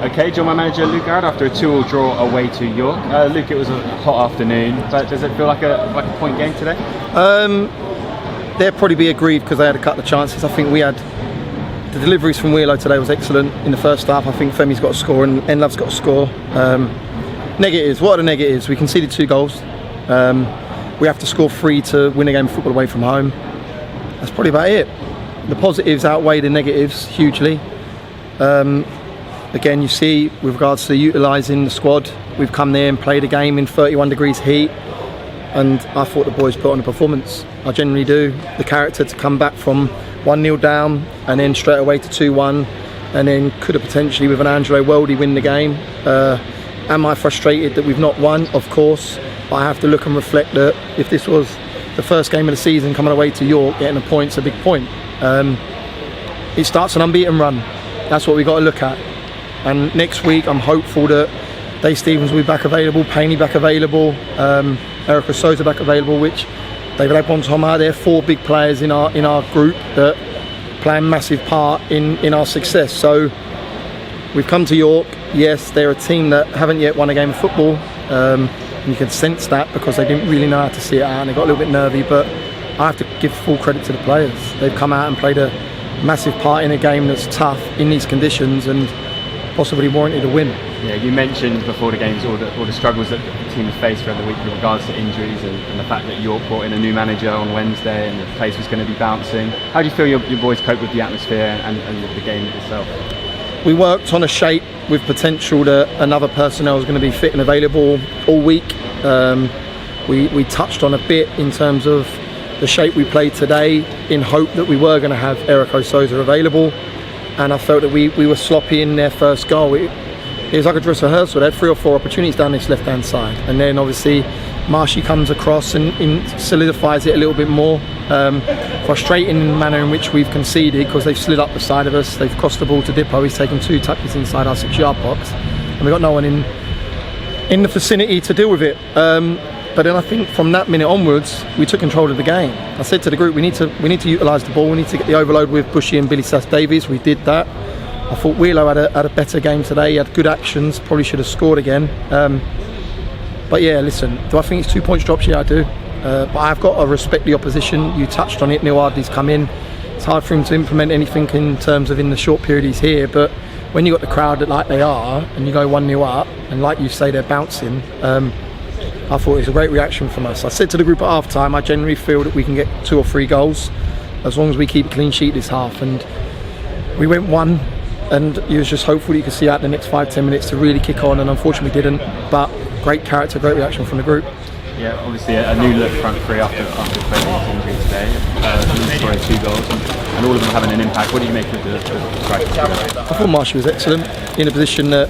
Okay, joined my manager Luke Garrard after a 2-2 draw away to York. Luke, it was a hot afternoon, but does it feel like a point game today? They'll probably be aggrieved because they had a couple of chances. I think we had the deliveries from Wheelo today was excellent in the first half. I think Femi's got a score and Enlove's got a score. Negatives, what are the negatives? We conceded 2 goals. We have to score 3 to win a game of football away from home. That's probably about it. The positives outweigh the negatives hugely. Again, you see, with regards to utilising the squad, we've come there and played a game in 31 degrees heat, and I thought the boys put on a performance. I generally do. The character to come back from 1-0 down and then straight away to 2-1, and then could have potentially, with an Angelo Weldy, win the game. Am I frustrated that we've not won? Of course. But I have to look and reflect that if this was the first game of the season, coming away to York, getting a point's a big point. It starts an unbeaten run. That's what we've got to look at. And next week, I'm hopeful that Dave Stevens will be back available, Payne back available, Erica Souza back available, which David Agbon-Thomas, they're 4 big players in our group that play a massive part in our success. So we've come to York. Yes, they're a team that haven't yet won a game of football. You can sense that because they didn't really know how to see it out and they got a little bit nervy, but I have to give full credit to the players. They've come out and played a massive part in a game that's tough in these conditions and possibly warranted a win. Yeah, you mentioned before the games all the struggles that the team has faced throughout the week with regards to injuries and the fact that York brought in a new manager on Wednesday and the place was going to be bouncing. How do you feel your boys cope with the atmosphere and the game itself? We worked on a shape with potential that another personnel is going to be fit and available all week. We touched on a bit in terms of the shape we played today in hope that we were going to have Erico Souza available, and I felt that we were sloppy in their first goal. It was like a dress rehearsal. They had 3 or 4 opportunities down this left hand side, and then obviously Marshy comes across and solidifies it a little bit more. Frustrating in the manner in which we've conceded because they've slid up the side of us, they've crossed the ball to Dippo, he's taken 2 touches inside our 6-yard box and we've got no one in the vicinity to deal with it. But then I think from that minute onwards we took control of the game. I said to the group, we need to utilise the ball, we need to get the overload with Bushy and Billy Sass-Davies. We did that. I thought Wheelo had a better game today, he had good actions, probably should have scored again. But yeah, listen, do I think it's 2 points dropped? Yeah, I do. But I've got to respect the opposition. You touched on it, Neil Ardley's come in. It's hard for him to implement anything in terms of in the short period he's here, but when you've got the crowd that like they are, and you go 1-0 up, and like you say, they're bouncing, I thought it was a great reaction from us. I said to the group at half time, I generally feel that we can get 2 or 3 goals, as long as we keep a clean sheet this half, and we went 1, and you was just hopeful you could see out the next 5-10 minutes to really kick on, and unfortunately didn't, but great character, great reaction from the group. Yeah, obviously a new look front 3 after Femi's injury today. Scoring 2 goals and all of them having an impact. What do you make of the strikers? I thought Marshy was excellent in a position that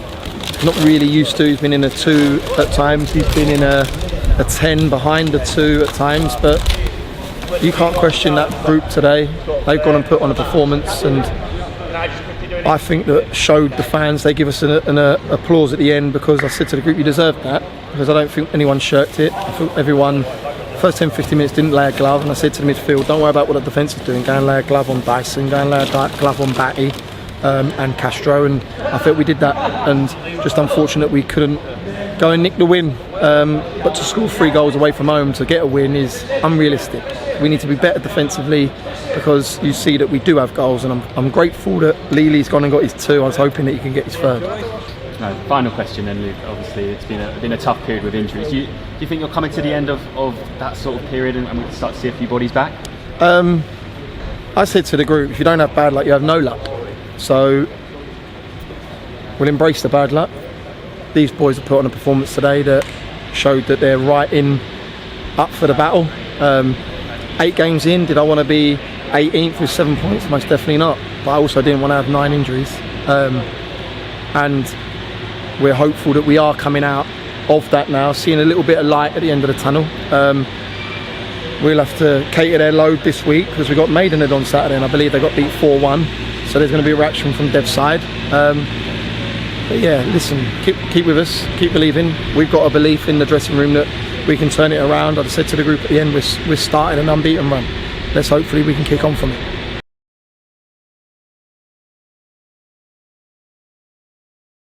he's not really used to. He's been in a 2 at times. He's been in a 10 behind the 2 at times. But you can't question that group today. They've gone and put on a performance, and I think that showed the fans. They give us an applause at the end because I said to the group, you deserve that, because I don't think anyone shirked it. I think everyone, first 10-15 minutes, didn't lay a glove, and I said to the midfield, don't worry about what the defence is doing, go and lay a glove on Dyson, go and lay a glove on Batty and Castro, and I think we did that, and just unfortunate we couldn't go and nick the win, but to score 3 goals away from home to get a win is unrealistic. We need to be better defensively because you see that we do have goals, and I'm grateful that Lely's gone and got his 2. I was hoping that he can get his 3rd. Final question then, Luke. Obviously it's been a tough period with injuries. Do you think you're coming to the end of that sort of period and we can start to see a few bodies back? I said to the group, if you don't have bad luck, you have no luck. So we'll embrace the bad luck. These boys have put on a performance today that showed that they're up for the battle. 8 games in, did I want to be 18th with 7 points? Most definitely not. But I also didn't want to have 9 injuries. And we're hopeful that we are coming out of that now, seeing a little bit of light at the end of the tunnel. We'll have to cater their load this week because we got Maidenhead on Saturday and I believe they got beat 4-1, so there's going to be a reaction from Dev's side. But yeah, listen, keep with us, keep believing. We've got a belief in the dressing room that we can turn it around. I said to the group at the end, we're starting an unbeaten run. Let's hopefully we can kick on from it.